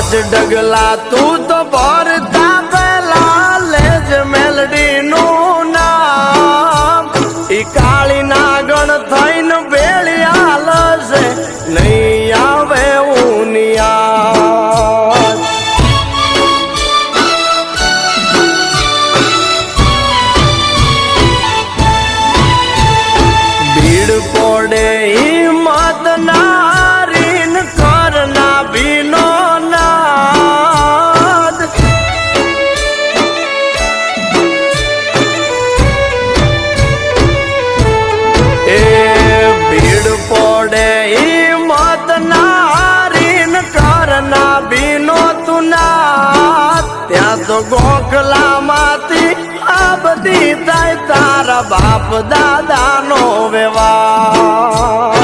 પાંચ ડગલા તું તો ભરતા પેલા લેજ મેલડી નું નામ ઈ કાળી નાગણ થઈને બેળી હાલશે નહીં આવે ઉનિયા ભીડ પડે હિંમત નારીન કરના ભીનો નાદ એ ભીડ પડે હિંમત નારીન કરના ભીનો તું નાદ ત્યાં તો ગોખલામાંથી આ બધી થાય તારા બાપ દાદાનો વ્યવહાર